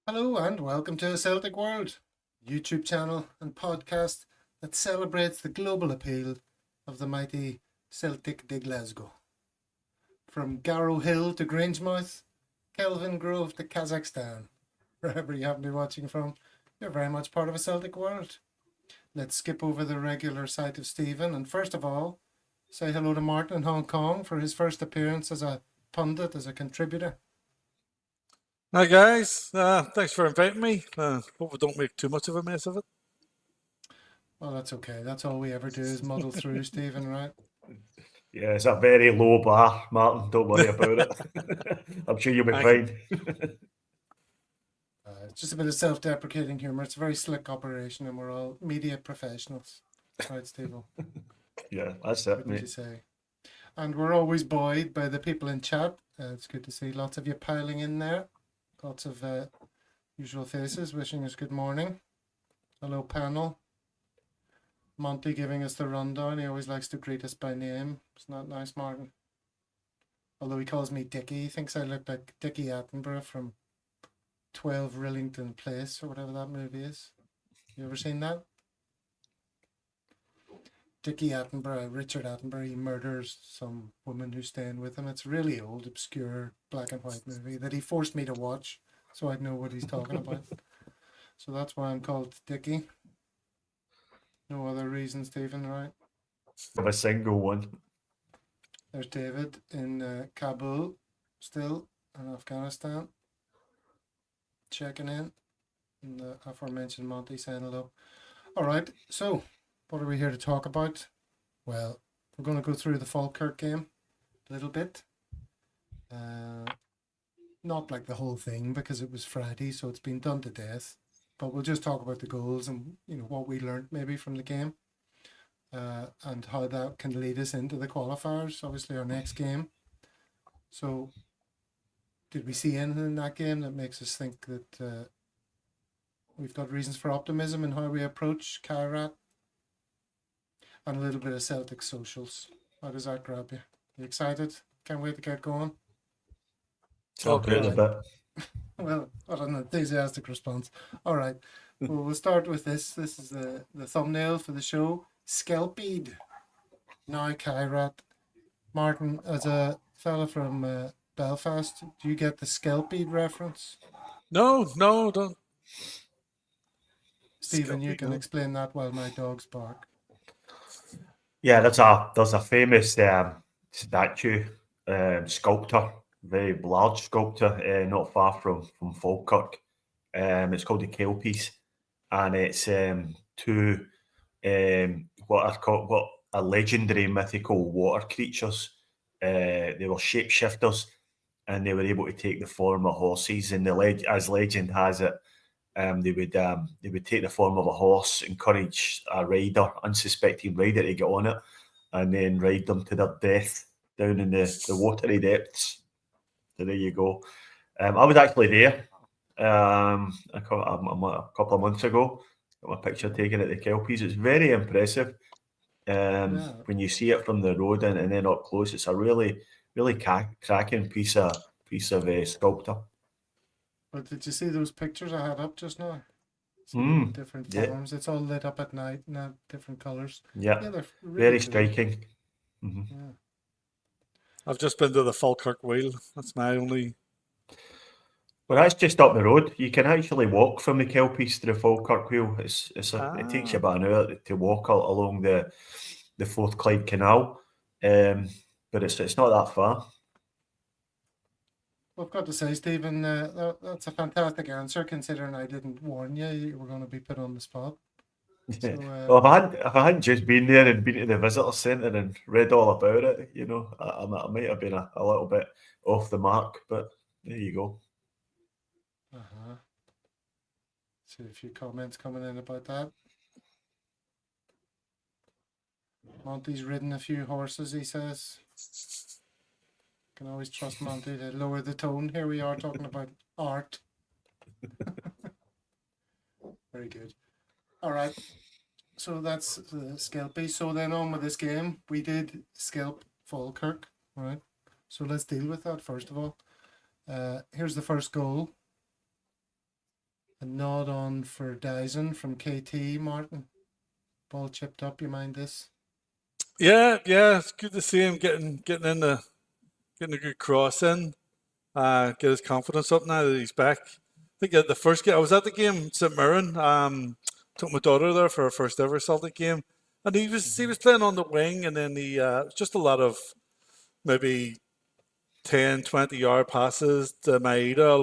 Hello and welcome to Celtic World, YouTube channel and podcast that celebrates the global appeal of the mighty Celtic de Glasgow. From Garrow Hill to Grangemouth, Kelvin Grove to Kazakhstan, wherever you happen to be watching from, you're very much part of a Celtic World. Let's skip over the regular sight of Stephen and first of all, say hello to Martin in Hong Kong for his first appearance as a pundit, as a contributor. Hi guys, thanks for inviting me. Hope we don't make too much of a mess of it. Well, that's okay. That's all we ever do is muddle through, Stephen, right? Yeah, it's a very low bar, Martin. Don't worry about it. I'm sure you'll be fine. It's just a bit of self-deprecating humour. It's a very slick operation, and we're all media professionals, right, Steve? Yeah, that's it, What mate. you say? And we're always buoyed by the people in chat. It's good to see lots of you piling in there. Lots of usual faces wishing us good morning. Hello, panel. Monty giving us the rundown. He always likes to greet us by name. It's not nice, Martin. Although he calls me Dickie. He thinks I look like Dickie Attenborough from 12 Rillington Place or whatever that movie is. You ever seen that? Dickie Attenborough, Richard Attenborough, he murders some woman who's staying with him. It's a really old, obscure black and white movie that he forced me to watch so I'd know what he's talking about. So that's why I'm called Dickie. No other reason, Stephen, right? Of a single one. There's David in Kabul, still in Afghanistan, checking in. And the aforementioned Monty saying hello. All right, so what are we here to talk about? Well, we're going to go through the Falkirk game a little bit. Not like the whole thing because it was Friday, so it's been done to death. But we'll just talk about the goals and what we learned maybe from the game, and how that can lead us into the qualifiers. Obviously, our next game. So, did we see anything in that game that makes us think that we've got reasons for optimism in how we approach Kairat? And a little bit of Celtic socials. How does that grab you? You excited? Can't wait to get going. I'll do it a bit. Well, what an enthusiastic response. All right. Well, we'll start with this. This is the thumbnail for the show. Kelpies. Now Kairat. Martin, as a fella from Belfast, do you get the Kelpies reference? No, don't. Stephen, you can explain that while my dogs bark. Yeah, there's a famous statue, sculptor, very large sculptor, not far from Falkirk. It's called the Kelpies, and it's two what are legendary mythical water creatures. They were shapeshifters, and they were able to take the form of horses. And as legend has it, they would take the form of a horse, encourage a rider, unsuspecting rider, to get on it, and then ride them to their death down in the watery depths. So there you go. I was actually there a couple of months ago. Got my picture taken at the Kelpies. It's very impressive when you see it from the road and then up close. It's a really cracking piece of sculpture. But did you see those pictures I had up just now? Different forms. It's all lit up at night and different colours. Yeah, they're really very cool. striking. Yeah. I've just been to the Falkirk Wheel. That's my only. Well, that's just up the road. You can actually walk from the Kelpies to the Falkirk Wheel. It takes you about an hour to walk along the Fourth Clyde Canal, but it's not that far. Well, I've got to say, Stephen, that's a fantastic answer, considering I didn't warn you. You were going to be put on the spot. So, well, if I hadn't just been there and been to the visitor centre and read all about it, I might have been a little bit off the mark. But there you go. See a few comments coming in about that. Monty's ridden a few horses, he says. Can always trust Monty to lower the tone. Here we are talking about art. Very good. All right. So that's the Kelpie. So then on with this game. We did scalp Falkirk, right? So let's deal with that first of all. Here's the first goal. A nod on for Dyson from KT, Martin. Ball chipped up, you mind this? Yeah, it's good to see him getting getting a good cross in. Get his confidence up now that he's back. I think at the first game, I was at the game St Mirren. Took my daughter there for her first ever Celtic game, and he was playing on the wing, and then he just a lot of maybe 10, 20-yard passes to Maeda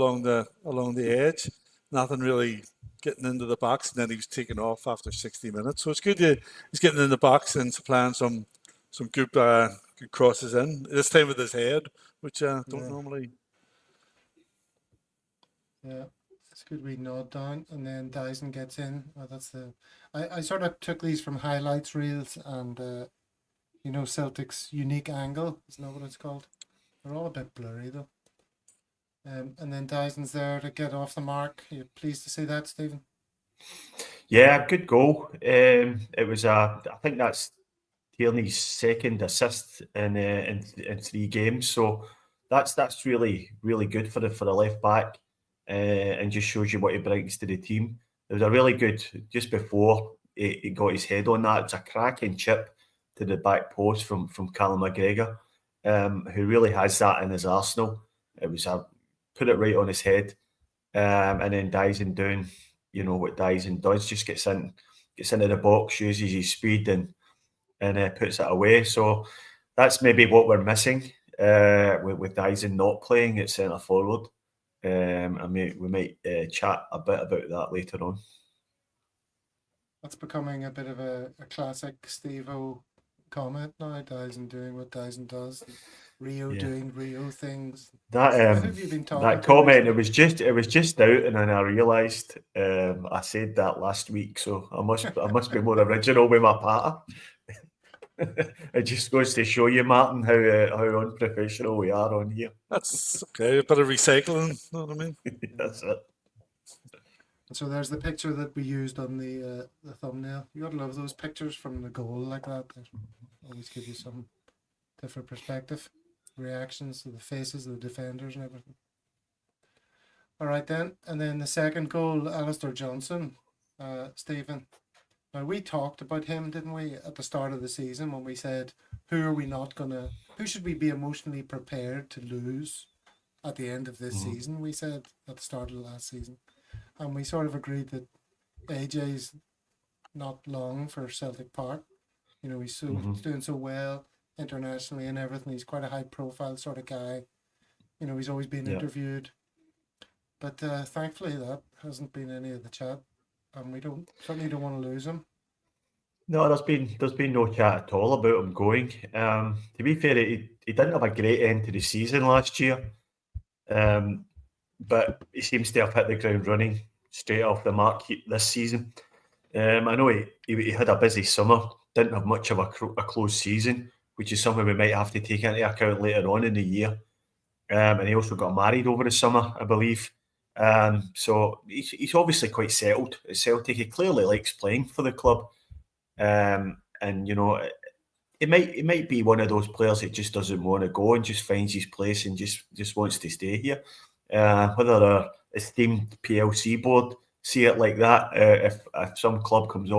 along the edge. Nothing really getting into the box, and then he was taken off after 60 minutes. So it's good he's getting in the box and supplying some good good crosses in. This time with his head, which don't normally. Yeah, it's good we nod down, and then Dyson gets in. Oh, that's the. I sort of took these from highlights reels, and Celtic's unique angle. Isn't that what it's called? They're all a bit blurry though. And then Dyson's there to get off the mark. Are you pleased to see that, Stephen? Yeah, good goal. It was I think that's Tierney's second assist in 3 games. So that's really good for the left back, and just shows you what he brings to the team. There was a really good just before he got his head on that. It was a cracking chip to the back post from Callum McGregor, who really has that in his arsenal. It was put it right on his head, and then Dyson doing what Dyson does, just gets into the box, uses his speed and puts it away. So that's maybe what we're missing with Dyson not playing at centre forward. We might chat a bit about that later on. That's becoming a bit of a classic Steve-O comment now. Dyson doing what Dyson does. Rio doing Rio things. That Who have you been talking that to comment, recently? it was just out, and then I realised I said that last week, so I must be more original with my patter. It just goes to show you, Martin, how unprofessional we are on here. That's okay. A bit of recycling, know what I mean? That's it. So there's the picture that we used on the thumbnail. You gotta love those pictures from the goal like that. They always give you some different perspective, reactions to the faces of the defenders and everything. All right then, and then the second goal, Alistair Johnson, Stephen. Now we talked about him, didn't we, at the start of the season when we said, who should we be emotionally prepared to lose at the end of this season? We said at the start of the last season. And we sort of agreed that AJ's not long for Celtic Park. He's doing so well internationally and everything. He's quite a high profile sort of guy. He's always been interviewed. But thankfully that hasn't been any of the chat. And we certainly don't want to lose him. No, there's been no chat at all about him going. To be fair, he didn't have a great end to the season last year. But he seems to have hit the ground running straight off the mark this season. I know he had a busy summer, didn't have much of a close season, which is something we might have to take into account later on in the year. And he also got married over the summer, I believe. So he's obviously quite settled at Celtic. He clearly likes playing for the club. And it might be one of those players that just doesn't want to go and just finds his place and just wants to stay here. Whether our esteemed PLC board see it like that, if some club comes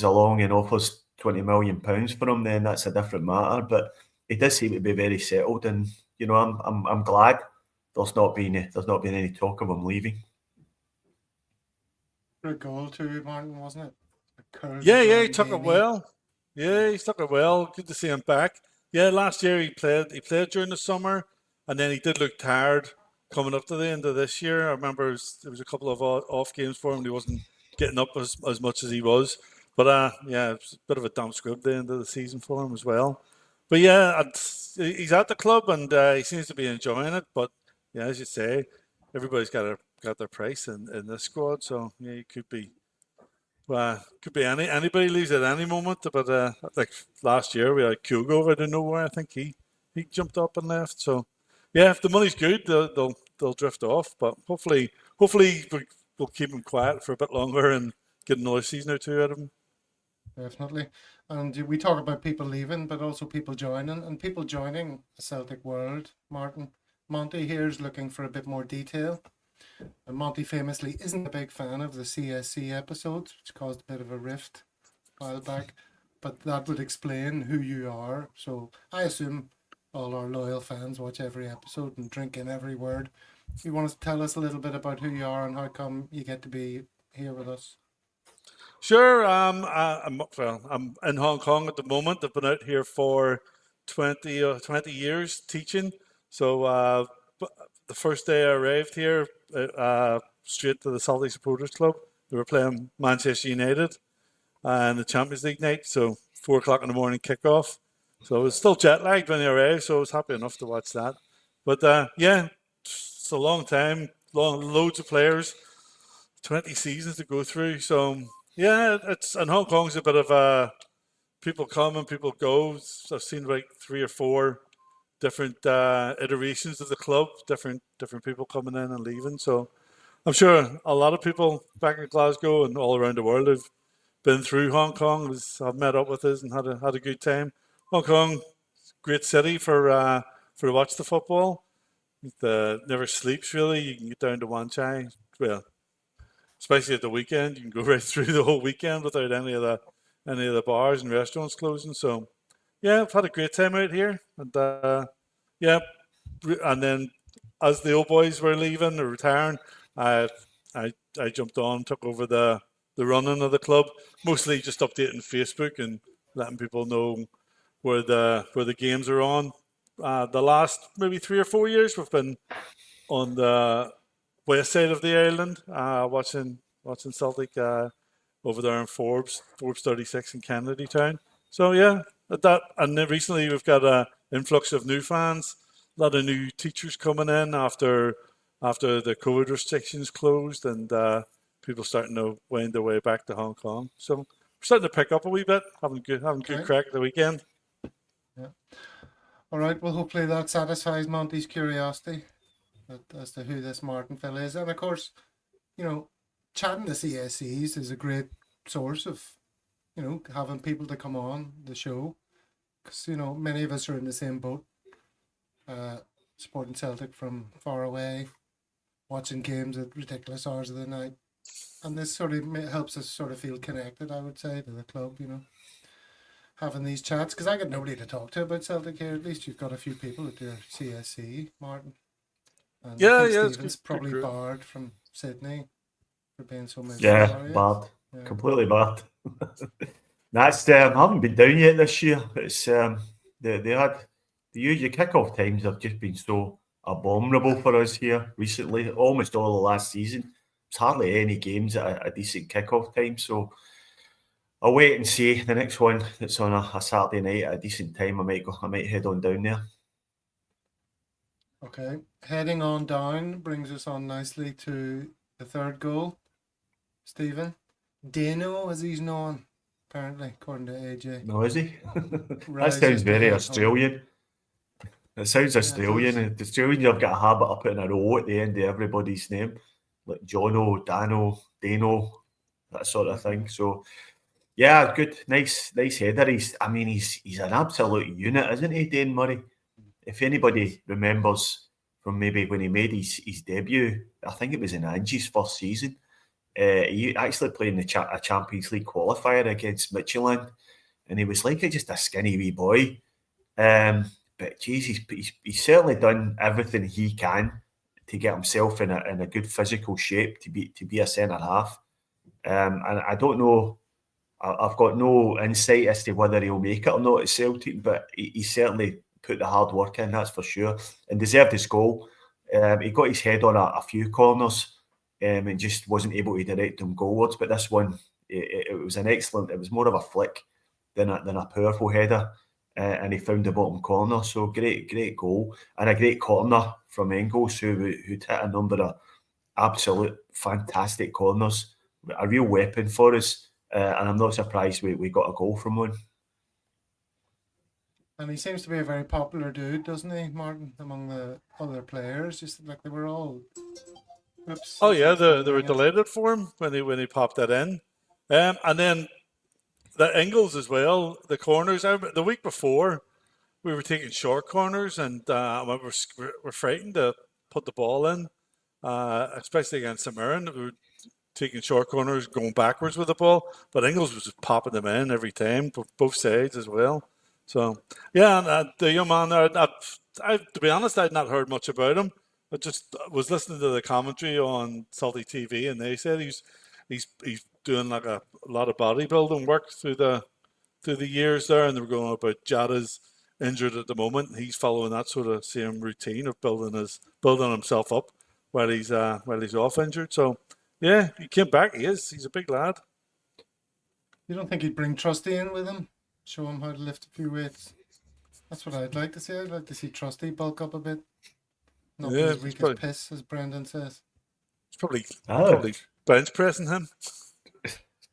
along and offers £20 million for him, then that's a different matter. But he does seem to be very settled, and I'm glad there's not been any talk of him leaving. Good goal too, Martin, wasn't it? Yeah, he took it well. Yeah, he took it well. Good to see him back. Yeah, last year he played during the summer, and then he did look tired coming up to the end of this year. I remember there was a couple of off games for him. He wasn't getting up as much as he was. But yeah, it was a bit of a damp squib the end of the season for him as well. But yeah, he's at the club and he seems to be enjoying it. But yeah, as you say, everybody's got their price in this squad. So yeah, it could be anybody leaves at any moment. But like last year we had Kugo out of nowhere. I think he jumped up and left. So yeah, if the money's good, they'll drift off. But hopefully we'll keep him quiet for a bit longer and get another season or two out of him. Definitely. And we talk about people leaving, but also people joining, and people joining the Celtic world. Monty here is looking for a bit more detail. And Monty famously isn't a big fan of the CSC episodes, which caused a bit of a rift a while back. But that would explain who you are. So I assume all our loyal fans watch every episode and drink in every word. You want to tell us a little bit about who you are and how come you get to be here with us? Sure. I'm in Hong Kong at the moment. I've been out here for 20 years teaching. So the first day I arrived here, straight to the Celtic Supporters Club. They were playing Manchester United and the Champions League night. So 4 o'clock in the morning kickoff. So I was still jet lagged when I arrived. So I was happy enough to watch that. But yeah, it's a long time, loads of players, 20 seasons to go through. So yeah, and Hong Kong's a bit of people come and people go. I've seen like 3 or 4 different iterations of the club, different people coming in and leaving. So I'm sure a lot of people back in Glasgow and all around the world have been through Hong Kong, have met up with us and had a good time. Hong Kong, great city for to watch the football. Never sleeps really. You can get down to Wan Chai. Well, especially at the weekend, you can go right through the whole weekend without any of the bars and restaurants closing. So yeah, I've had a great time out here, and yeah, and then as the old boys were leaving or retiring, I jumped on, took over the running of the club, mostly just updating Facebook and letting people know where the games are on. The last maybe 3 or 4 years, we've been on the west side of the island, watching Celtic over there in Forbes 36 in Kennedy Town. So yeah, and then recently we've got an influx of new fans, a lot of new teachers coming in after the COVID restrictions closed, and people starting to wind their way back to Hong Kong. So we're starting to pick up a wee bit, having good crack at the weekend. Yeah. All right. Well, hopefully that satisfies Monty's curiosity as to who this Martin fella is, and of course, chatting to CSCs is a great source of, having people to come on the show, because many of us are in the same boat, supporting Celtic from far away, watching games at ridiculous hours of the night, and this sort of helps us sort of feel connected, I would say, to the club. Having these chats, because I got nobody to talk to about Celtic here. At least you've got a few people at your CSC, Martin. And yeah, Stephen's probably barred from Sydney for being so miserable. Yeah, barred. Yeah. Completely barred. That's I haven't been down yet this year. It's they had the kick-off times have just been so abominable for us here recently. Almost all the last season, there's hardly any games at a decent kick-off time. So I'll wait and see the next one that's on a Saturday night at a decent time. I might head on down there. Okay, heading on down brings us on nicely to the third goal. Stephen Dano, as he's known, apparently, according to AJ. No, is he? That sounds very Australian. It sounds Australian. Yeah, the Australians have got a habit of putting a O at the end of everybody's name, like Jono, Dano, that sort of thing. So, yeah, good, nice header. He's an absolute unit, isn't he, Dane Murray? If anybody remembers from maybe when he made his debut, I think it was in Angie's first season. He actually played in a Champions League qualifier against Midtjylland, and he was like just a skinny wee boy. But geez, he's certainly done everything he can to get himself in a good physical shape to be a centre half. And I don't know, I've got no insight as to whether he'll make it or not at Celtic, but he certainly put the hard work in, that's for sure, and deserved his goal. He got his head on a few corners and just wasn't able to direct them goalwards. But this one, it was an excellent. It was more of a flick than a powerful header, and he found the bottom corner. So great goal, and a great corner from Engels, who'd hit a number of absolute fantastic corners, a real weapon for us. And I'm not surprised we got a goal from one. And he seems to be a very popular dude, doesn't he, Martin, among the other players? Just like they were all. Oops, oh yeah, they were delighted for him when he popped that in, and then the Engels as well. The corners. The week before, we were taking short corners, and we're frightened to put the ball in, especially against St Mirren, who were taking short corners, going backwards with the ball. But Ingles was just popping them in every time, both sides as well. So, yeah, and the young man there, to be honest, I'd not heard much about him. I just was listening to the commentary on Celtic TV, and they said he's doing like a lot of bodybuilding work through the years there, and they were going on about Jada's injured at the moment. He's following that sort of same routine of building himself up while he's off injured. So yeah, he came back. He's a big lad. You don't think he'd bring Trusty in with him? Show him how to lift a few weights? That's what I'd like to see. I'd like to see Trusty bulk up a bit. Not be as weak as piss, as Brendan says. It's probably bench pressing him.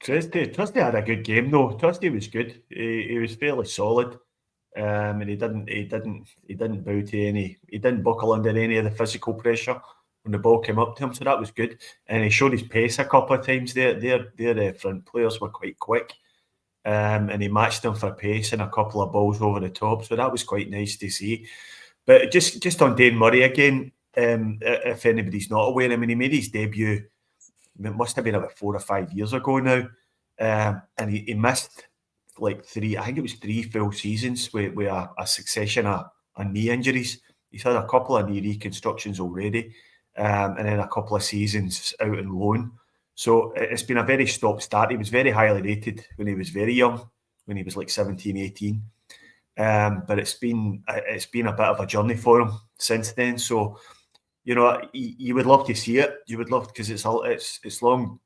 Trusty had a good game though. Trusty was good. He was fairly solid, and he didn't bow to any. He didn't buckle under any of the physical pressure when the ball came up to him. So that was good, and he showed his pace a couple of times. Their front players were quite quick, and he matched them for pace and a couple of balls over the top. So that was quite nice to see. But just on Dane Murray again, if anybody's not aware, I mean, he made his debut. It must have been about 4 or 5 years ago now, and he missed like 3. I think it was 3 full seasons with a succession of knee injuries. He's had a couple of knee reconstructions already, and then a couple of seasons out on loan. So it's been a very stop-start. He was very highly rated when he was very young, when he was like 17, 18. But it's been a bit of a journey for him since then. So, you know, you would love to see it. You would love, because it's long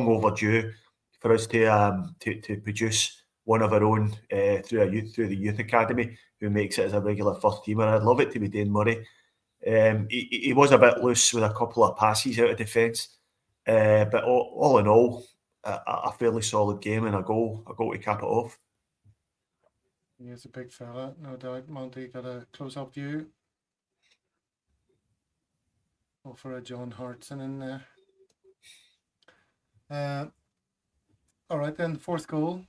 overdue for us to produce one of our own through the youth academy who makes it as a regular first teamer. I'd love it to be Dane Murray. He was a bit loose with a couple of passes out of defence, but all in all, a fairly solid game and a goal to cap it off. He's a big fella, no doubt. Monty got a close-up view. Go for a John Hartson in there. All right then, fourth goal.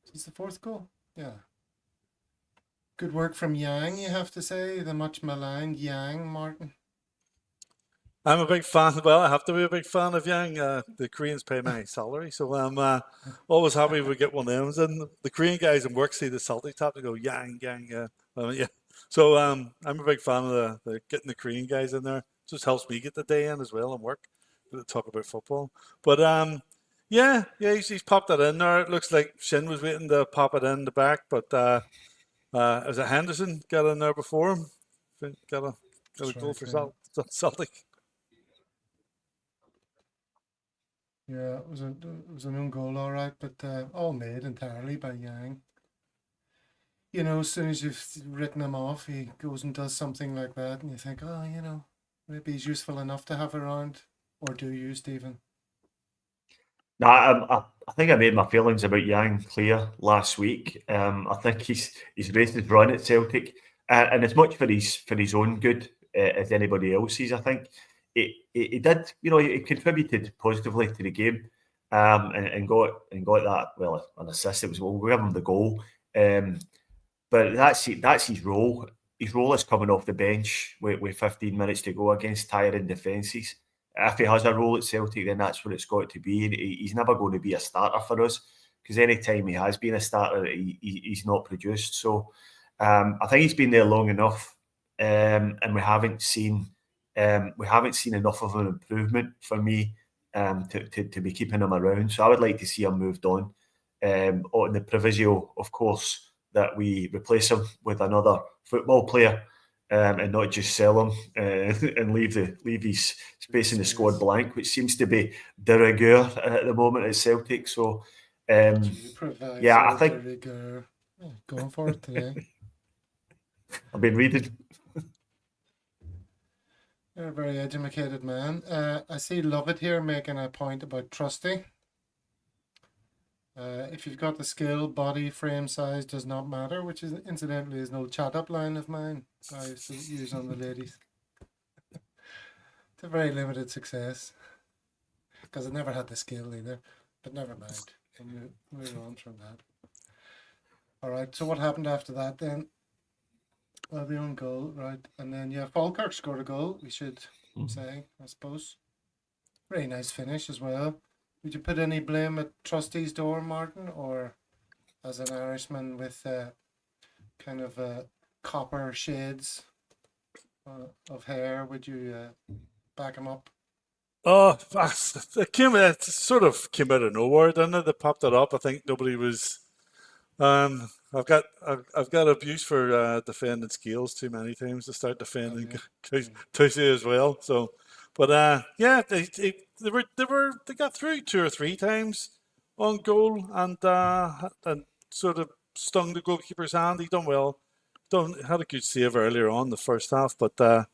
Is this the fourth goal? Yeah. Good work from Yang, you have to say. The much maligned Yang, Martin. I'm a big fan. Well, I have to be a big fan of Yang. The Koreans pay my salary, so I'm always happy we get one of them. And the Korean guys in work see the Celtic tap to go Yang. Yeah. So I'm a big fan of the getting the Korean guys in there. It just helps me get the day in as well and work to talk about football. But yeah, he's popped that in there. It looks like Shin was waiting to pop it in the back, but was it Henderson got in there before him? Got a goal for Celtic. Yeah, it was an own goal, all right, but all made entirely by Yang. You know, as soon as you've written him off, he goes and does something like that, and you think, oh, you know, maybe he's useful enough to have around. Or do you, Stephen? No, I think I made my feelings about Yang clear last week. I think he's raced his run at Celtic, and as much for his own good as anybody else's. I think he did, you know, he contributed positively to the game, and got that, well, an assist. It was, we'll give him the goal, but that's his role. His role is coming off the bench with 15 minutes to go against tiring defences. If he has a role at Celtic, then that's what it's got to be. He's never going to be a starter for us, because any time he has been a starter, he's not produced. So I think he's been there long enough, and we haven't seen enough of an improvement for me to be keeping him around. So I would like to see him moved on the proviso, of course, that we replace him with another football player. And not just sell him and leave his space in the squad blank, which seems to be de rigueur at the moment at Celtic. So, yeah, I think going for it today. I've been reading. You're a very educated man. I see Lovett here making a point about Trusty. If you've got the skill, body, frame size does not matter, which is incidentally is an old chat-up line of mine I used to use on the ladies. To very limited success, because I never had the skill either, but never mind. We'll move on from that. All right, so what happened after that then? Well, the own goal, right? And then, yeah, Falkirk scored a goal. We should say, I suppose. Very nice finish as well. Would you put any blame at Trusty's door, Martin, or as an Irishman with kind of copper shades of hair, would you back him up? Oh, it sort of came out of nowhere, didn't it? They popped it up. I think nobody was. I've got abuse for defending Scales too many times to start defending Tuesday as well. So, but yeah, they got through 2 or 3 times on goal and sort of stung the goalkeeper's hand. He done well. Had a good save earlier on in the first half, but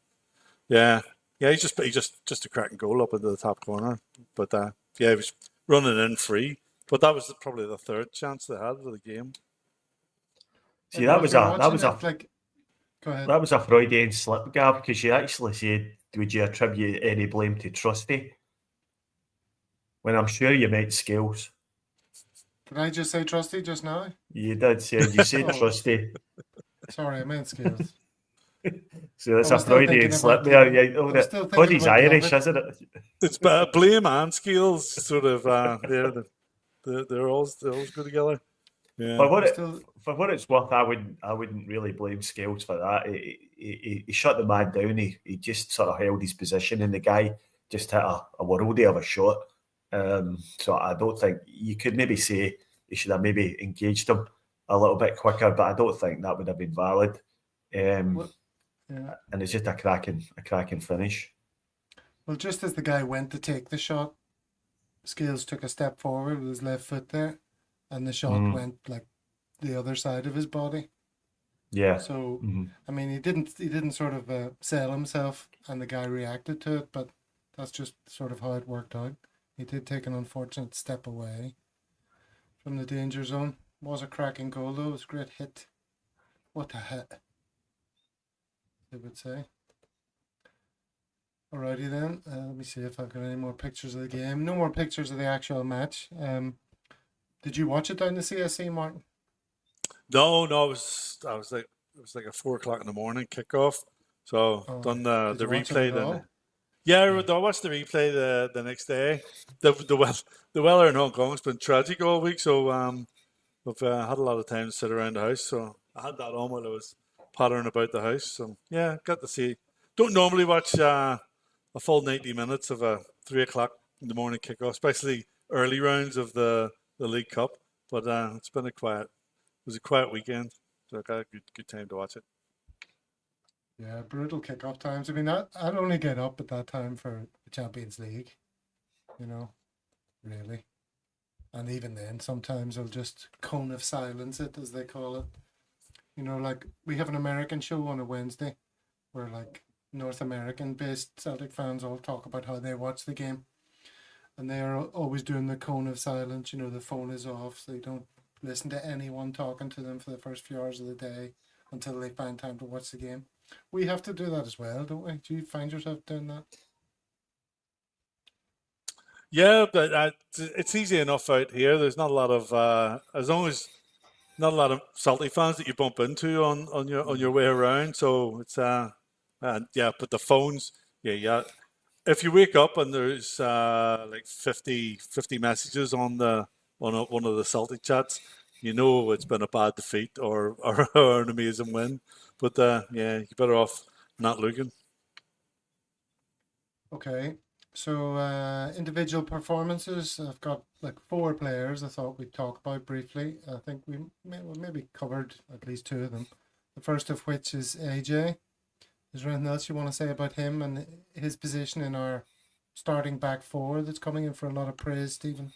yeah, he's just a cracking goal up into the top corner. But yeah, he was running in free. But that was probably the 3rd chance they had of the game. See, that was a Freudian slip, Gav, because you actually said, would you attribute any blame to Trusty? When I'm sure you meant Scales. Did I just say Trusty just now? You did say, you said Trusty. Sorry, I meant Scales. So it's a Freudian slip there. Buddy's Irish, isn't it? It's blame and Scales, sort of. They're all go together. Yeah. For what it's worth, I wouldn't really blame Scales for that. He shut the man down. He just sort of held his position, and the guy just hit a worldie of a shot. So I don't think you could maybe say he should have maybe engaged him a little bit quicker, but I don't think that would have been valid. And it's just a cracking finish. Well, just as the guy went to take the shot, Scales took a step forward with his left foot there, and the shot went like the other side of his body. Yeah. So I mean, he didn't sort of sell himself, and the guy reacted to it, but that's just sort of how it worked out. He did take an unfortunate step away from the danger zone. Was a cracking goal though. It was a great hit. What a hit, they would say. Alrighty then. Let me see if I've got any more pictures of the game. No more pictures of the actual match. Did you watch it down the CSC, Martin? No. It was like a 4 o'clock in the morning kickoff. So done the replay then. Yeah, I watched the replay the next day. The weather in Hong Kong has been tragic all week, so we've had a lot of time to sit around the house. So I had that on while I was pottering about the house. So yeah, got to see. Don't normally watch a full 90 minutes of a 3 o'clock in the morning kickoff, especially early rounds of the League Cup. But it's been it was a quiet weekend, so I got a good time to watch it. Yeah, brutal kickoff times. I mean, I'd only get up at that time for the Champions League, really. And even then, sometimes I'll just cone of silence it, as they call it. Like we have an American show on a Wednesday where like North American-based Celtic fans all talk about how they watch the game. And they are always doing the cone of silence. The phone is off, so they don't listen to anyone talking to them for the first few hours of the day until they find time to watch the game. We have to do that as well, don't we? Do you find yourself doing that? Yeah, but it's easy enough out here. There's not a lot of as long as not a lot of Celtic fans that you bump into on your way around. So it's yeah, but the phones, yeah. If you wake up and there's like 50 messages on one of the Celtic chats, it's been a bad defeat or an amazing win. But yeah, you're better off not looking. Okay, so individual performances. I've got like 4 players I thought we'd talk about briefly. I think we maybe covered at least 2 of them. The first of which is AJ. Is there anything else you want to say about him and his position in our starting back 4 that's coming in for a lot of praise, Stephen?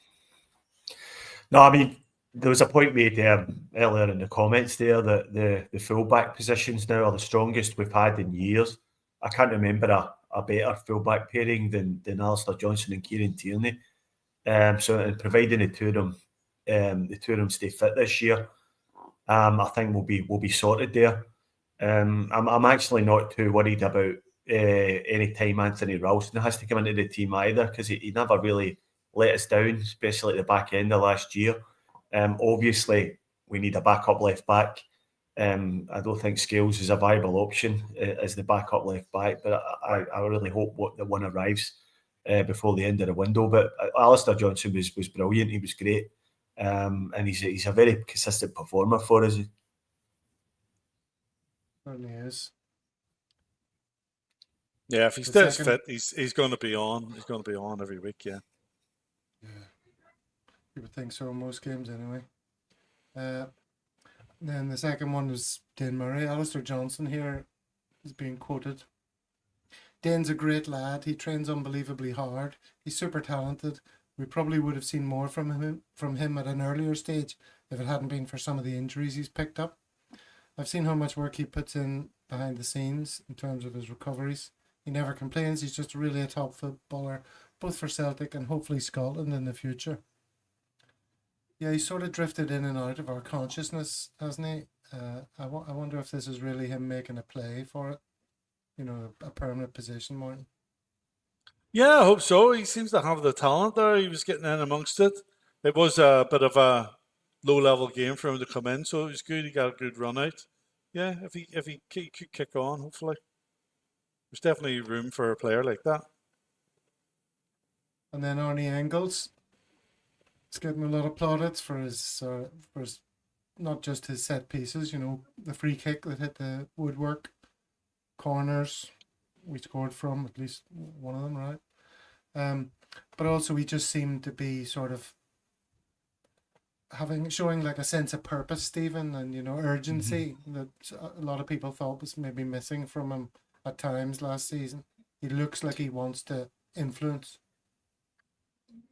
No, I mean, there was a point made earlier in the comments there that the fullback positions now are the strongest we've had in years. I can't remember a better fullback pairing than Alistair Johnson and Kieran Tierney. So, in providing the two of them stay fit this year, I think we'll be sorted there. I'm actually not too worried about any time Anthony Ralston has to come into the team either, because he never really let us down, especially at the back end of last year. Obviously, we need a backup left back. I don't think Scales is a viable option as the backup left back, but I really hope that one arrives before the end of the window. But Alistair Johnson was brilliant. He was great, and he's a very consistent performer for us. Certainly is. Yeah, if he stays fit, he's going to be on. He's going to be on every week. Yeah. Yeah. You would think so in most games anyway. Then the second one was Dane Murray. Alistair Johnson here is being quoted. Dane's a great lad. He trains unbelievably hard. He's super talented. We probably would have seen more from him at an earlier stage if it hadn't been for some of the injuries he's picked up. I've seen how much work he puts in behind the scenes in terms of his recoveries. He never complains. He's just really a top footballer, both for Celtic and hopefully Scotland in the future. Yeah, he's sort of drifted in and out of our consciousness, hasn't he? I wonder if this is really him making a play for it. You know, a permanent position, Martin. Yeah, I hope so. He seems to have the talent there. He was getting in amongst it. It was a bit of a low-level game for him to come in, so it was good. He got a good run out. Yeah, if he could kick on, hopefully. There's definitely room for a player like that. And then Arnie Engels. He's getting a lot of plaudits for his not just his set pieces, you know, the free kick that hit the woodwork, corners we scored from, at least one of them, right? But also he just seemed to be sort of showing like a sense of purpose, Stephen, and you know, urgency that a lot of people thought was maybe missing from him at times last season. He looks like he wants to influence.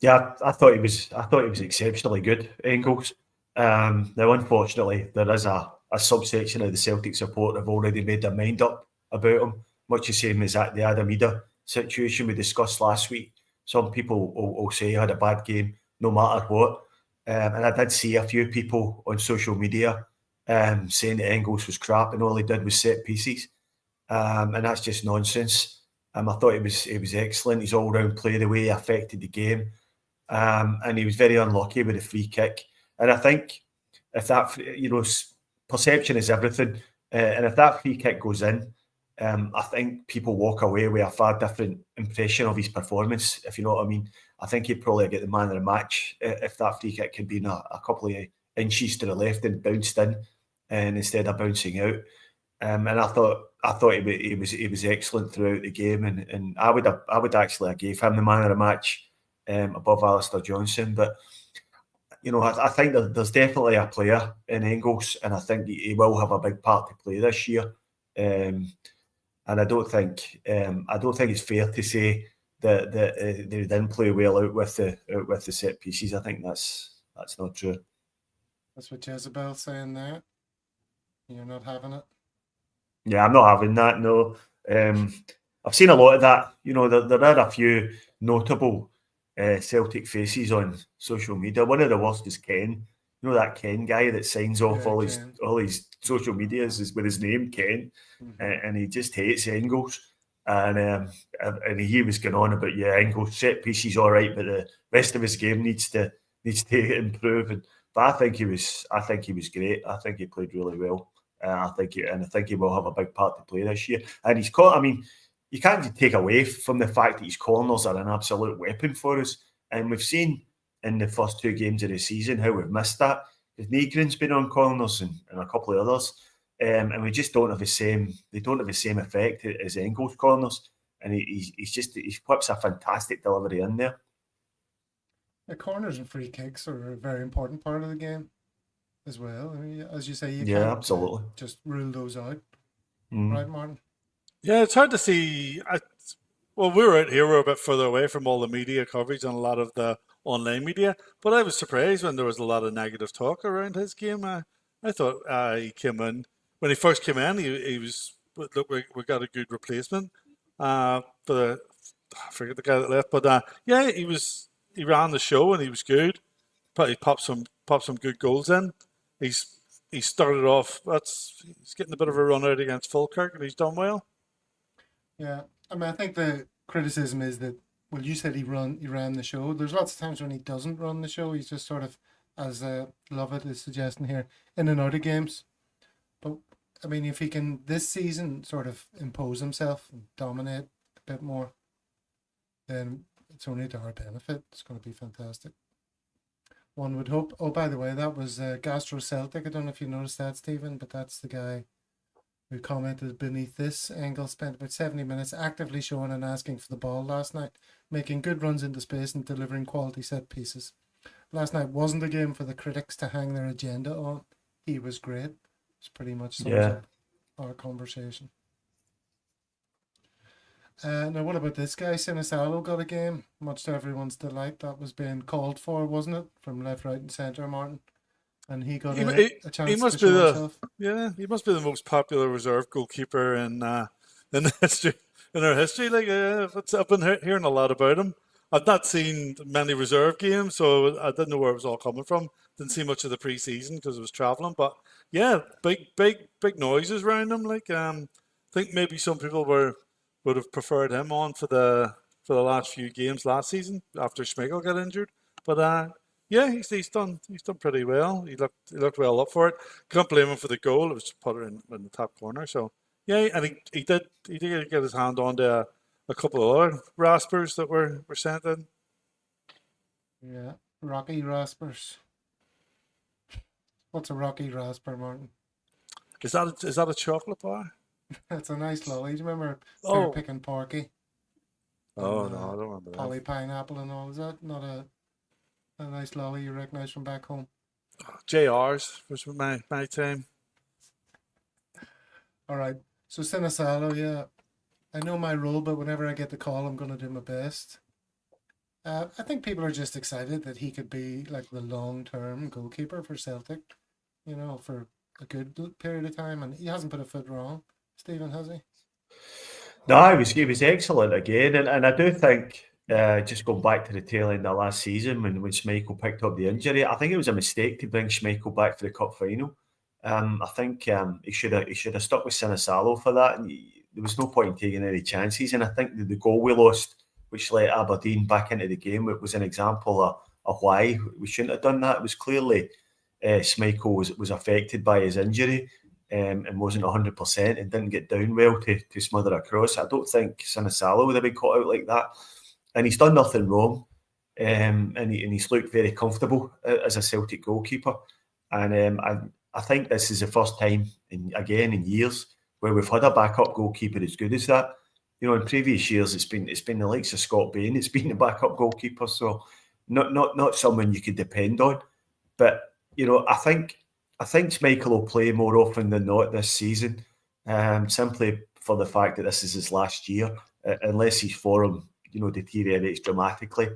Yeah, I thought he was exceptionally good, Engels. Now, unfortunately, there is a subsection of the Celtic support that have already made their mind up about him, much the same as that the Adam Ida situation we discussed last week. Some people will say he had a bad game no matter what. And I did see a few people on social media saying that Engels was crap and all he did was set pieces. And that's just nonsense. I thought he was excellent. His all-round play, the way he affected the game. And he was very unlucky with the free kick. And I think if that, you know, perception is everything. And if that free kick goes in, I think people walk away with a far different impression of his performance, if you know what I mean. I think he'd probably get the man of the match if that free kick had been a couple of inches to the left and bounced in, and instead of bouncing out. And I thought he was excellent throughout the game, and I would actually have gave him the man of the match above Alistair Johnson. But you know, I think there's definitely a player in Engels, and I think he will have a big part to play this year. And I don't think it's fair to say that they didn't play well out with the set pieces. I think that's not true. That's what Jezebel's saying there. You're not having it. Yeah, I'm not having that. No, I've seen a lot of that. You know, there are a few notable Celtic faces on social media. One of the worst is Ken. You know, that Ken guy that signs off all his social medias is with his name Ken, and he just hates Engels. And he was going on about Engels set pieces all right, but the rest of his game needs to improve. But I think he was great. I think he played really well. I think he will have a big part to play this year. And he's caught. I mean, you can't take away from the fact that his corners are an absolute weapon for us. And we've seen in the first two games of the season how we've missed that. Negrin's been on corners and a couple of others, and we just don't have the same. They don't have the same effect as Engels corners. And he puts a fantastic delivery in there. The corners and free kicks are a very important part of the game as well. I mean, as you say, you can't absolutely just rule those out, right, Martin? Yeah, it's hard to see. Well, we were out here, we're a bit further away from all the media coverage and a lot of the online media, but I was surprised when there was a lot of negative talk around his game. I thought he came in, when he first came in, he was, look, we got a good replacement for I forget the guy that left, but he ran the show and he was good. He popped some good goals in. He started off, he's getting a bit of a run out against Falkirk and he's done well. Yeah, I mean, I think the criticism is that, well, you said he ran the show. There's lots of times when he doesn't run the show. He's just sort of, as Lovett is suggesting here, in and out of games. But I mean, if he can this season sort of impose himself and dominate a bit more, then it's only to our benefit. It's going to be fantastic. One would hope. Oh, by the way, that was glasgowceltic. I don't know if you noticed that, Stephen, but that's the guy who commented beneath this. Engel spent about 70 minutes actively showing and asking for the ball last night, making good runs into space and delivering quality set pieces. Last night wasn't a game for the critics to hang their agenda on. He was great. It's pretty much sums up our conversation. Now, what about this guy? Sinisalo got a game, much to everyone's delight. That was being called for, wasn't it? From left, right, and centre, Martin. And he got a chance to show himself. Yeah, he must be the most popular reserve goalkeeper in the history, in our history. Like, I've been hearing a lot about him. I've not seen many reserve games, so I didn't know where it was all coming from. Didn't see much of the pre-season because I was travelling. But yeah, big noises around him. Like, I think maybe some people would have preferred him on for the last few games last season after Schmeichel got injured. But yeah, he's done pretty well. He looked well up for it. Can't blame him for the goal. It was put in the top corner. So yeah, and he did get his hand on to a couple of other raspers that were sent in. Yeah, Rocky Raspers. What's a Rocky Rasper, Martin? Is that a chocolate bar? It's a nice lolly. Do you remember picking Porky? Oh, no, I don't remember that. Polly Pineapple and all. Is that not a nice lolly you recognise from back home? JR's was my time. All right. So Sinisalo, yeah. I know my role, but whenever I get the call, I'm going to do my best. I think people are just excited that he could be like the long-term goalkeeper for Celtic, for a good period of time. And he hasn't put a foot wrong, Stephen, has he? No, he was excellent again. And I do think, just going back to the tail end of last season when Schmeichel picked up the injury, I think it was a mistake to bring Schmeichel back for the cup final. I think he should have stuck with Sinisalo for that. And there was no point in taking any chances. And I think the goal we lost, which let Aberdeen back into the game, it was an example of why we shouldn't have done that. It was clearly Schmeichel was affected by his injury and wasn't 100% and didn't get down well to smother a cross. I don't think Sinisalo would have been caught out like that. And he's done nothing wrong. And he's looked very comfortable as a Celtic goalkeeper. And I think this is the first time in years where we've had a backup goalkeeper as good as that. In previous years it's been the likes of Scott Bain. It's been the backup goalkeeper, so not someone you could depend on. But I think Schmeichel will play more often than not this season, simply for the fact that this is his last year, unless his form deteriorates dramatically.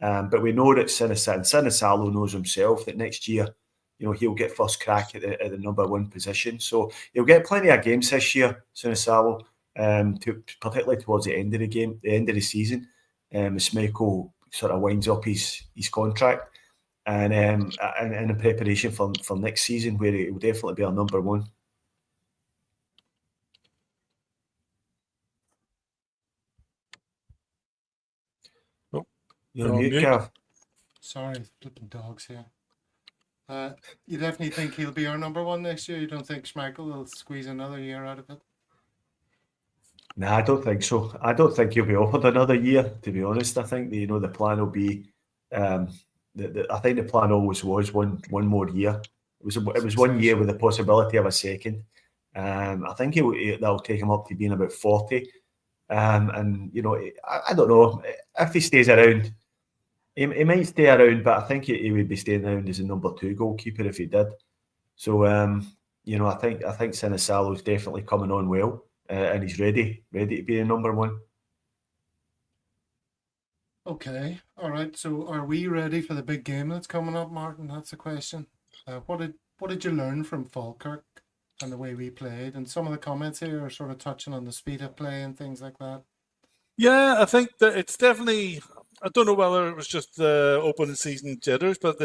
But we know that Sinisalo knows himself that next year, he'll get first crack at the number one position. So he'll get plenty of games this year, Sinisalo, particularly towards the end of the season. Schmeichel sort of winds up his contract, and in preparation for next season, where he will definitely be our number one. Oh, you're on mute, Gav. Sorry, flipping dogs here. You definitely think he'll be our number one next year? You don't think Schmeichel will squeeze another year out of it? Nah, I don't think so. I don't think he'll be offered another year, to be honest. I think the plan will be. I think the plan always was one more year. It was 1 year with the possibility of a second. I think that'll take him up to being about 40. And I don't know if he stays around. He might stay around, but I think he would be staying around as a number two goalkeeper if he did. So I think Sinisalo is definitely coming on well, and he's ready to be the number one. Okay, all right. So, are we ready for the big game that's coming up, Martin? That's the question. What did you learn from Falkirk and the way we played? And some of the comments here are sort of touching on the speed of play and things like that. Yeah, I think that it's definitely. I don't know whether it was just the opening season jitters, but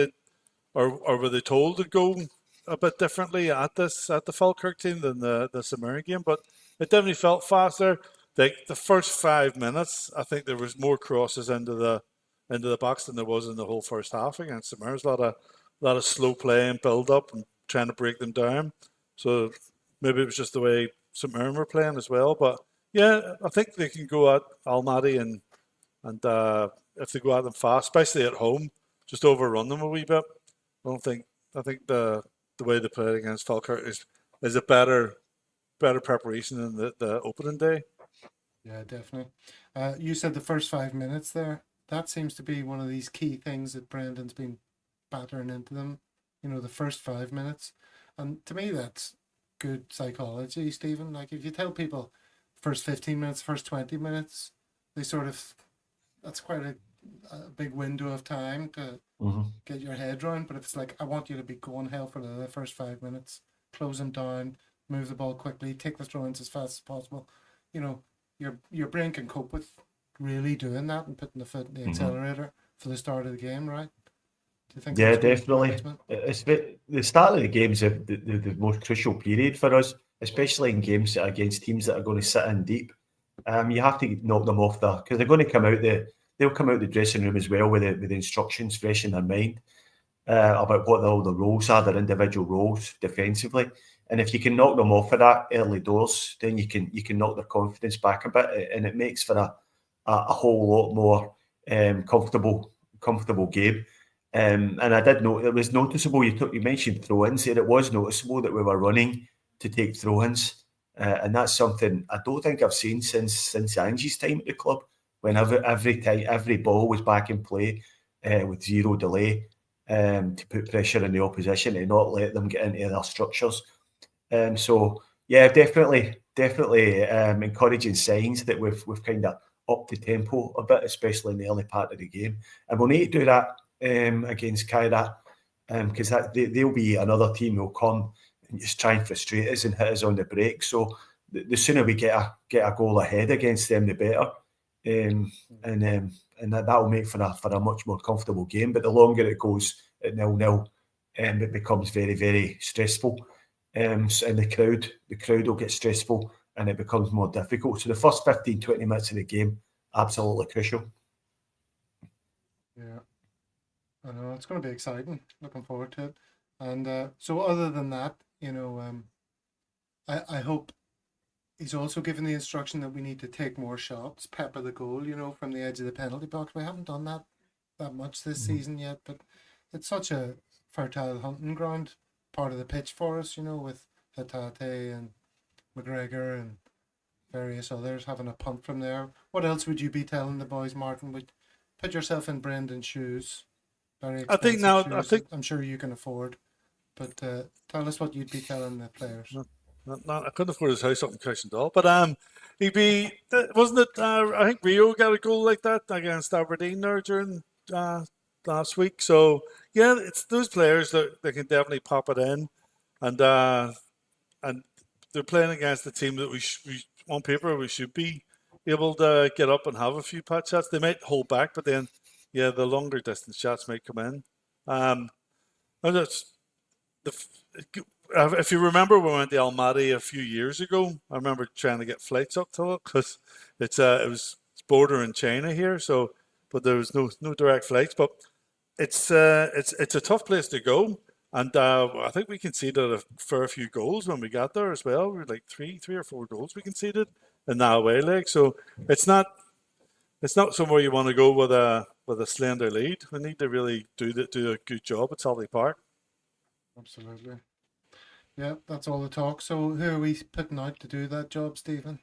or were they told to go a bit differently at the Falkirk team than the St Mirren game? But it definitely felt faster. The first 5 minutes, I think there was more crosses into the box than there was in the whole first half against St Mirren. A lot of slow play and build up and trying to break them down. So maybe it was just the way St Mirren were playing as well. But yeah, I think they can go at Almaty and if they go at them fast, especially at home, just overrun them a wee bit. I think the way they played against Falkirk is a better preparation than the opening day. Yeah, definitely. You said the first 5 minutes there. That seems to be one of these key things that Brendan's been battering into them. The first 5 minutes. And to me, that's good psychology, Stephen. Like, if you tell people first 15 minutes, first 20 minutes, that's quite a big window of time to get your head around. But if it's like, I want you to be going hell for the first 5 minutes, close them down, move the ball quickly, take the throw-ins as fast as possible, your brain can cope with really doing that and putting the foot in the accelerator for the start of the game, right? Do you think? Yeah, definitely. The start of the game is the most crucial period for us, especially in games against teams that are going to sit in deep. You have to knock them off because they're going to come out they'll come out the dressing room as well with the instructions fresh in their mind about what all the roles are, their individual roles defensively. And if you can knock them off of that early doors, then you can knock their confidence back a bit, and it makes for a whole lot more comfortable game. And I did note it was noticeable. You mentioned throw-ins here. It was noticeable that we were running to take throw-ins, and that's something I don't think I've seen since Angie's time at the club. When every ball was back in play with zero delay to put pressure on the opposition and not let them get into their structures. So yeah, definitely encouraging signs that we've kind of upped the tempo a bit, especially in the early part of the game, and we'll need to do that against Kairat because they'll be another team who'll come and just try and frustrate us and hit us on the break. So the sooner we get a goal ahead against them, the better, and that will make for a much more comfortable game. But the longer it goes at 0-0, it becomes very, very stressful. And the crowd will get stressful and it becomes more difficult. So the first 15-20 minutes of the game, absolutely crucial. Yeah, I know it's going to be exciting. Looking forward to it. And so other than that, I hope he's also given the instruction that we need to take more shots, pepper the goal, from the edge of the penalty box. We haven't done that much this season yet, but it's such a fertile hunting ground part of the pitch for us, with Hatate and McGregor and various others having a punt from there. What else would you be telling the boys, Martin? Would put yourself in Brendan's shoes. Very expensive shoes. I'm sure you can afford. But tell us what you'd be telling the players. I couldn't afford his house up in Cushendall, but he'd be wasn't it? I think Rio got a goal like that against Aberdeen there during last week. So yeah, it's those players that they can definitely pop it in, and they're playing against the team that we on paper we should be able to get up and have a few patch shots. They might hold back, but then yeah, the longer distance shots might come in. And it's if you remember, we went to Almaty a few years ago. I remember trying to get flights up to it because it was bordering China here. So, but there was no direct flights. But it's a tough place to go, and I think we conceded a fair few goals when we got there as well. We were like three or four goals we conceded in that away leg. So it's not somewhere you want to go with a slender lead. We need to really do a good job at Celtic Park. Absolutely. Yeah, that's all the talk. So who are we putting out to do that job, Stephen?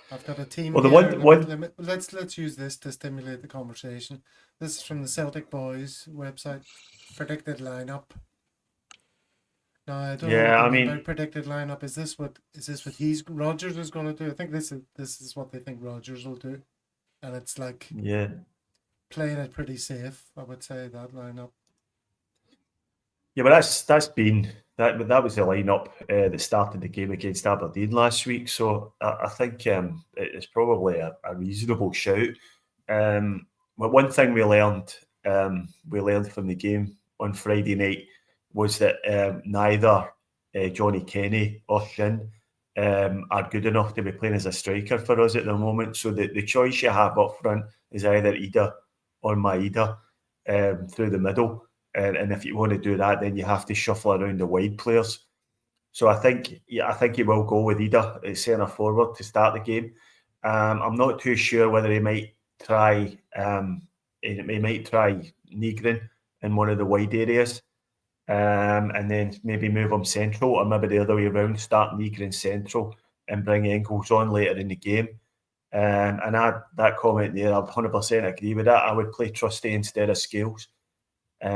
I've got a team here. Let's use this to stimulate the conversation. This is from the Celtic Boys website. Predicted lineup. Now I don't know about predicted lineup. Is this what Rodgers is going to do? I think this is what they think Rodgers will do, and it's like playing it pretty safe. I would say that lineup. Yeah, but that's been that was the lineup that started the game against Aberdeen last week. So I think it's probably a reasonable shout. But one thing we learned from the game on Friday night was that neither Johnny Kenny or Shin are good enough to be playing as a striker for us at the moment. So the choice you have up front is either Ida or Maeda through the middle. And if you want to do that, then you have to shuffle around the wide players. So I think he will go with Ida at centre forward to start the game. I'm not too sure whether he might try Nygren in one of the wide areas, and then maybe move him central, or maybe the other way around, start Nygren central and bring Engels on later in the game. And that comment there, I 100% agree with that. I would play Trusty instead of Scales,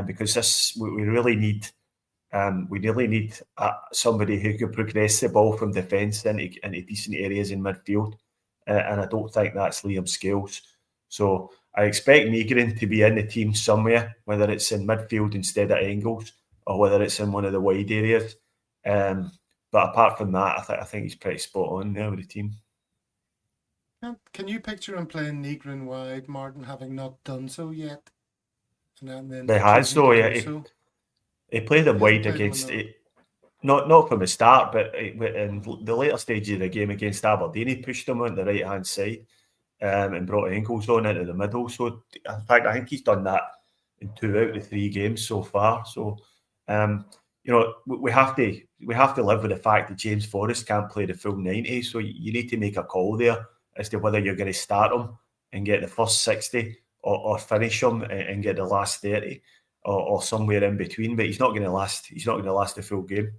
because we really need somebody who can progress the ball from defence into decent areas in midfield, and I don't think that's Liam Scales. So I expect Nygren to be in the team somewhere, whether it's in midfield instead of Engels or whether it's in one of the wide areas. But apart from that, I think he's pretty spot on there with the team. Can you picture him playing Nygren wide, Martin, having not done so yet? And then He has, though. Yeah, he played him wide against it. Not from the start, but in the later stages of the game against Aberdeen, he pushed him on the right hand side and brought Engels on into the middle. So, in fact, I think he's done that in 2 out of the 3 games so far. So, we have to live with the fact that James Forrest can't play the full 90. So you need to make a call there as to whether you're going to start him and get the first 60 or finish him and get the last 30 or somewhere in between. But he's not going to last the full game.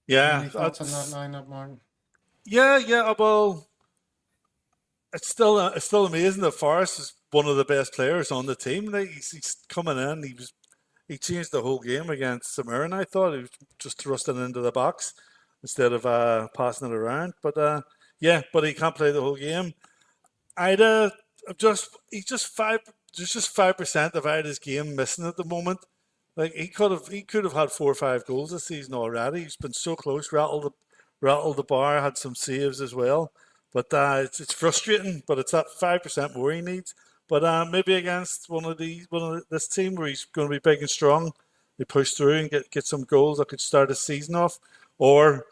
Yeah, any thoughts on that lineup, Martin? Yeah. Well, it's still amazing that Forrest is one of the best players on the team. Like, he's coming in. He changed the whole game against St Mirren. I thought he was just thrusting into the box instead of passing it around. But but he can't play the whole game. There's just 5% of Ida's game missing at the moment. Like, he could have had 4 or 5 goals this season already. He's been so close, rattled the bar, had some saves as well. But it's frustrating. But it's that 5% more he needs. But maybe against one of this team where he's going to be big and strong, they push through and get some goals that could start his season off, or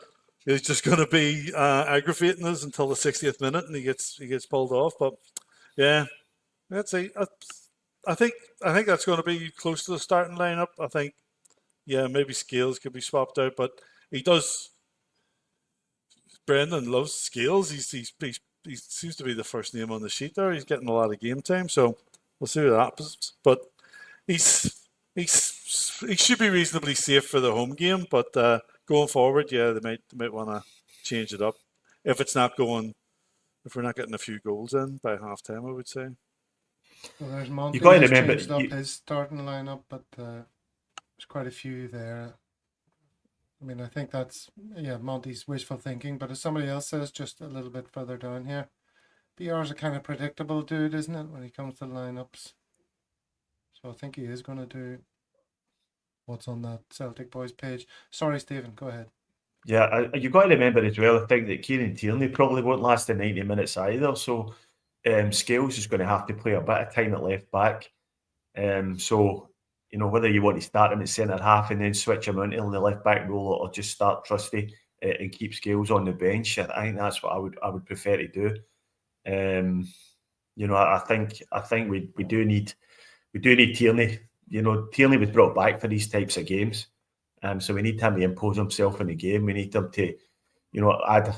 he's just going to be aggravating us until the 60th minute and he gets pulled off. But yeah, let's see. I think that's going to be close to the starting lineup. I think maybe Scales could be swapped out, but he does. Brendan loves Scales. He seems to be the first name on the sheet there. He's getting a lot of game time, so we'll see what happens. But he should be reasonably safe for the home game. But going forward, they might want to change it up if we're not getting a few goals in by half time, I would say. Well, there's Monty. You got to has remember changed up his starting lineup, but there's quite a few there. I mean, I think that's, Monty's wishful thinking, but as somebody else says just a little bit further down here, BR's a kind of predictable dude, isn't it, when he comes to lineups? So I think he is going to do what's on that Celtic Boys page. Sorry, Stephen, go ahead. Yeah, you've got to remember as well, I think that Kieran Tierney probably won't last the 90 minutes either, so Scales is going to have to play a bit of time at left back. So, whether you want to start him at centre half and then switch him into the left back role, or just start Trusty and keep Scales on the bench, I think that's what I would prefer to do. I think we do need Tierney. Tierney was brought back for these types of games, so we need him to impose himself in the game. We need him to, add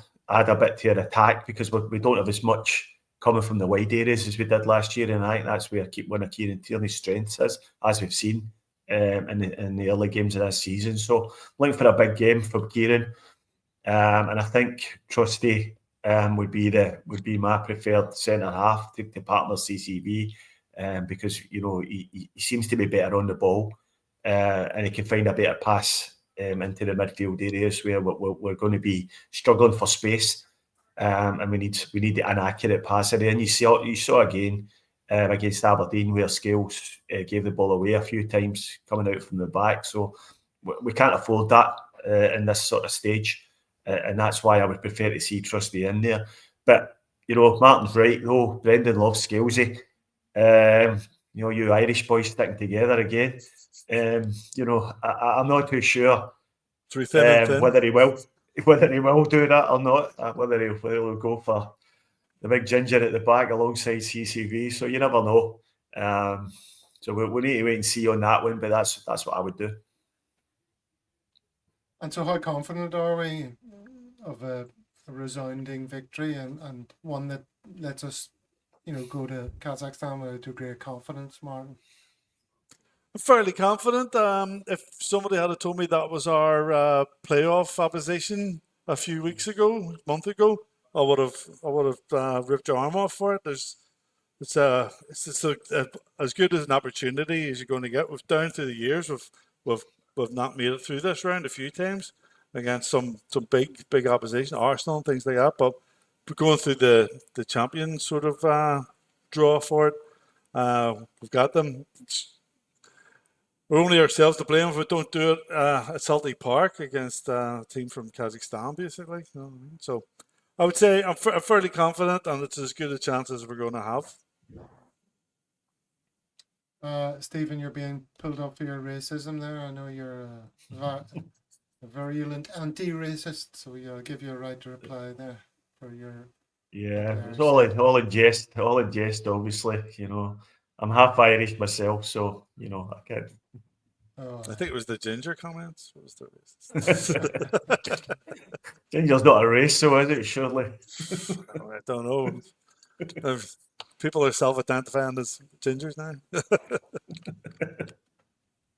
a bit to our attack, because we don't have as much coming from the wide areas as we did last year, and I think that's where one of Kieran Tierney's strengths is, as we've seen in the early games of this season. So looking for a big game from Kieran, and I think Trusty would be my preferred centre half to partner CCV, because he seems to be better on the ball, and he can find a better pass into the midfield areas where we're going to be struggling for space. And we need an accurate passer there. And you saw again against Aberdeen where Scales gave the ball away a few times coming out from the back. So we can't afford that in this sort of stage, and that's why I would prefer to see Trusty in there. But Martin's right though. Brendan loves Scalesy. You Irish boys sticking together again. I'm not too sure whether he will do that or not, whether he'll go for the big ginger at the back alongside CCV. So you never know. So we need to wait and see on that one, but that's what I would do. And so how confident are we of a resounding victory and one that lets us, go to Kazakhstan with a degree of confidence, Martin? I'm fairly confident. If somebody had told me that was our playoff opposition a few weeks ago, a month ago, I would have ripped your arm off for it. It's as good as an opportunity as you're going to get. We've down through the years, we've not made it through this round a few times against some big opposition, Arsenal and things like that. But we're going through the champion sort of draw for it. We've got them. We're only ourselves to blame if we don't do it at Celtic Park against a team from Kazakhstan, basically. You know what I mean? So I would say I'm fairly confident, and it's as good a chance as we're going to have. Stephen, you're being pulled up for your racism there. I know you're a virulent anti-racist, so I'll give you a right to reply there for your. Yeah, it's all in jest, obviously. I'm half Irish myself, so I can't. Oh, I think it was the ginger comments. What was the racist? Ginger's not a race, so is it? Surely. I don't know. People are self-identifying as gingers now.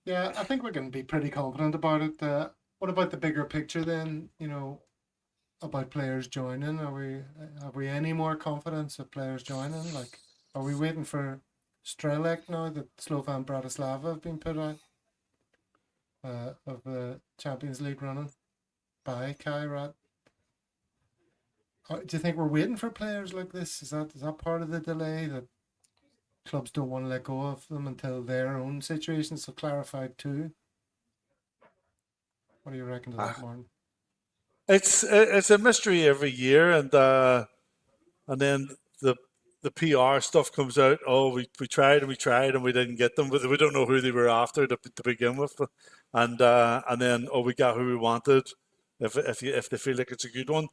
Yeah, I think we can be pretty confident about it. What about the bigger picture then? About players joining. Have we any more confidence of players joining? Like, are we waiting for Strelec now that Slovan Bratislava have been put out of the Champions League running by Kairat? Do you think we're waiting for players like this? Is that part of the delay, that clubs don't want to let go of them until their own situations are clarified too? What do you reckon to that, Martin? It's a mystery every year, and then the PR stuff comes out. Oh, we tried and we didn't get them. We don't know who they were after to begin with, and then we got who we wanted. If they feel like it's a good one,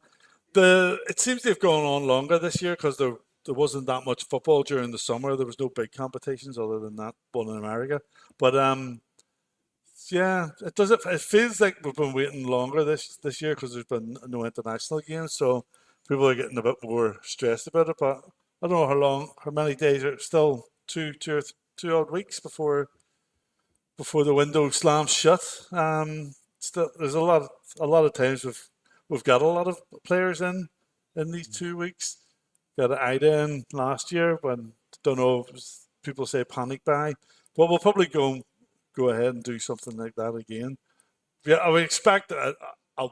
it seems they've gone on longer this year because there wasn't that much football during the summer. There was no big competitions other than that one in America. But yeah, it feels like we've been waiting longer this year because there's been no international games, so people are getting a bit more stressed about it. But I don't know how many days are still two odd weeks before the window slams shut. Still, there's a lot of times we've got a lot of players in these 2 weeks. Got Ida in last year, but don't know if people say panic buy, but we'll probably go ahead and do something like that again. Yeah, I would expect a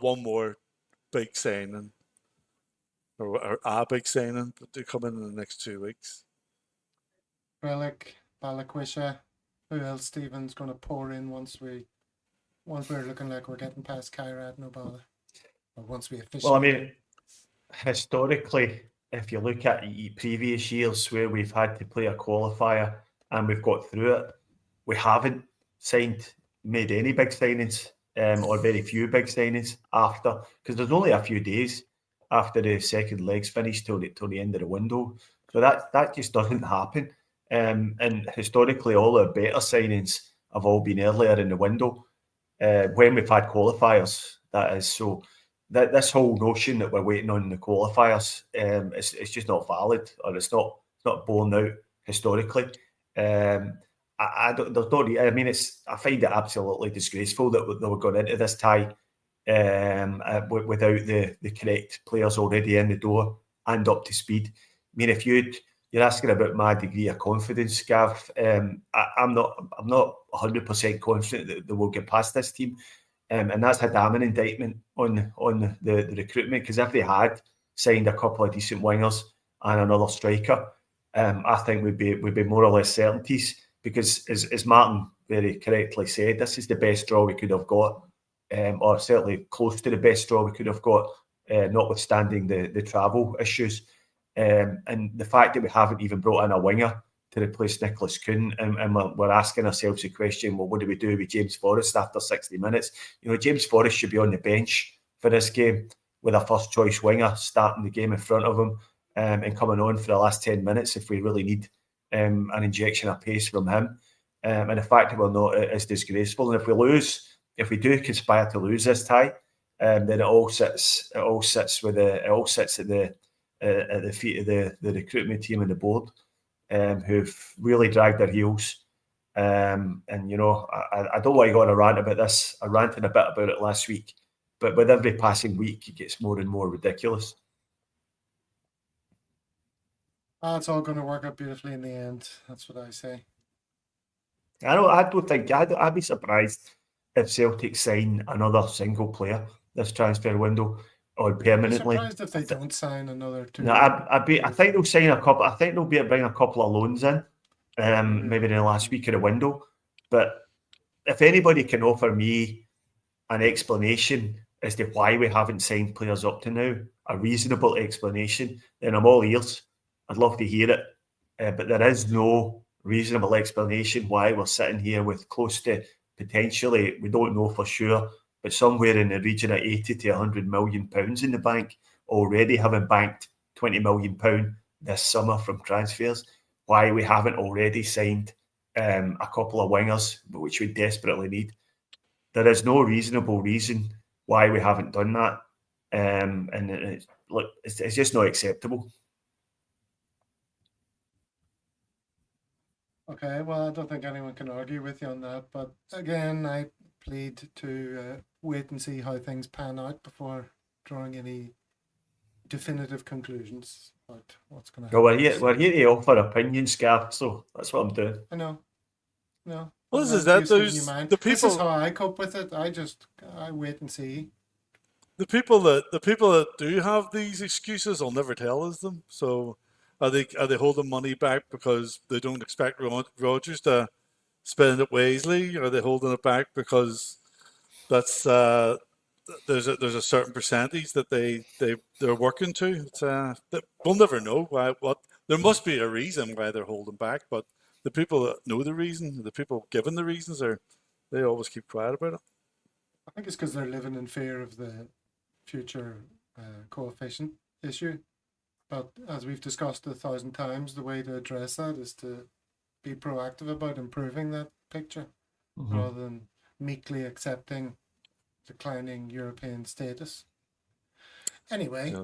one more big signing or a big signing to come in the next 2 weeks. Relic, Balakwisha, who else Stephen's going to pour in once we're looking like we're getting past Kairat, no bother, or once we officially. Well, I mean, historically, if you look at previous years where we've had to play a qualifier and we've got through it, we haven't made any big signings or very few big signings after, because there's only a few days after the second leg's finished till the end of the window. So that just doesn't happen. And historically, all our better signings have all been earlier in the window when we've had qualifiers. That is, so that this whole notion that we're waiting on the qualifiers, it's just not valid, or it's not borne out historically. I find it absolutely disgraceful that they were going into this tie without the correct players already in the door and up to speed. I mean, if you're asking about my degree of confidence, Gav, I'm not 100% confident that they will get past this team, and that's a damning indictment on the recruitment. Because if they had signed a couple of decent wingers and another striker, I think we'd be more or less certainties. Because as Martin very correctly said, this is the best draw we could have got, or certainly close to the best draw we could have got, notwithstanding the travel issues. And the fact that we haven't even brought in a winger to replace Nicholas Kuhn, and we're asking ourselves the question, well, what do we do with James Forrest after 60 minutes? James Forrest should be on the bench for this game with a first choice winger starting the game in front of him and coming on for the last 10 minutes if we really need an injection of pace from him. And the fact that we're not is disgraceful. And if we lose if we do conspire to lose this tie, then it all sits at the feet of the recruitment team and the board, who've really dragged their heels. And you know, I don't want to go on a rant about this. I ranted a bit about it last week, but with every passing week, it gets more and more ridiculous. It's all going to work out beautifully in the end. That's what I say. I don't think I'd be surprised if Celtic sign another single player this transfer window or permanently. I'm surprised if they don't sign another two. No, I think they'll sign a couple. I think they'll bring a couple of loans in, maybe in the last week of the window. But if anybody can offer me an explanation as to why we haven't signed players up to now, a reasonable explanation, then I'm all ears. I'd love to hear it. But there is no reasonable explanation why we're sitting here with close to potentially, we don't know for sure, but somewhere in the region of 80 to 100 million pounds in the bank, already having banked 20 million pound this summer from transfers. Why we haven't already signed a couple of wingers, which we desperately need. There is no reasonable reason why we haven't done that. And it's just not acceptable. Okay, well, I don't think anyone can argue with you on that. But again, I plead to wait and see how things pan out before drawing any definitive conclusions about what's going to happen. Well, we're here to offer opinions, Gav, so that's what I'm doing. I know. No. Well, this is that. There's the people. This is how I cope with it. I wait and see. The people that do have these excuses, I'll never tell us them. So are they holding money back because they don't expect Rodgers to spend it wisely? Are they holding it back because that's there's a certain percentage that they're working to? We'll never know why. There must be a reason why they're holding back, but the people that know the reason, the people given the reasons, they always keep quiet about it. I think it's because they're living in fear of the future coefficient issue. But as we've discussed 1,000 times, the way to address that is to be proactive about improving that picture, rather than meekly accepting declining European status. Anyway,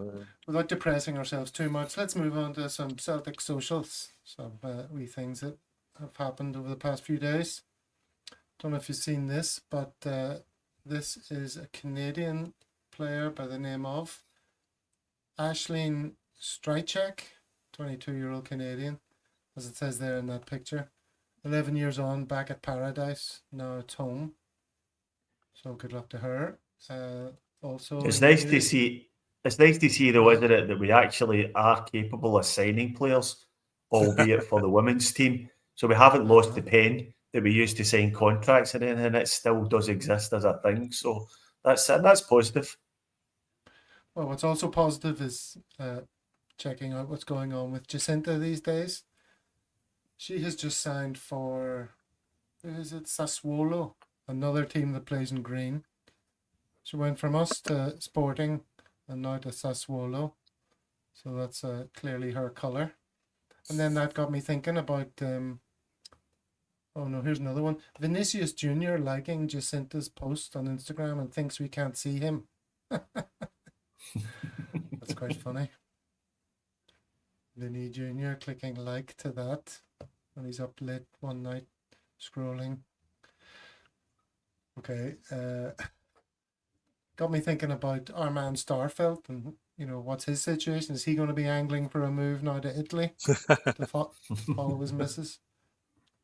without depressing ourselves too much, let's move on to some Celtic socials, some wee things that have happened over the past few days. Don't know if you've seen this, but this is a Canadian player by the name of Aisling Strychek, 22-year-old Canadian, as it says there in that picture. 11 years on, back at Paradise, now at home. So good luck to her. Also, it's nice to see. It's nice to see, though, isn't it, that we actually are capable of signing players, albeit for the women's team. So we haven't lost the pen that we used to sign contracts and anything. It still does exist as a thing. So that's positive. Well, what's also positive is checking out what's going on with Jacinta these days. She has just signed for, is it Sassuolo, another team that plays in green. She went from us to Sporting and now to Sassuolo. So that's clearly her colour. And then that got me thinking about, oh no, here's another one. Vinicius Jr. liking Jacinta's post on Instagram and thinks we can't see him. That's quite funny. Vinny Jr. clicking like to that when he's up late one night scrolling. Okay. Got me thinking about our man Starfelt and, you know, what's his situation? Is he going to be angling for a move now to Italy to follow his missus?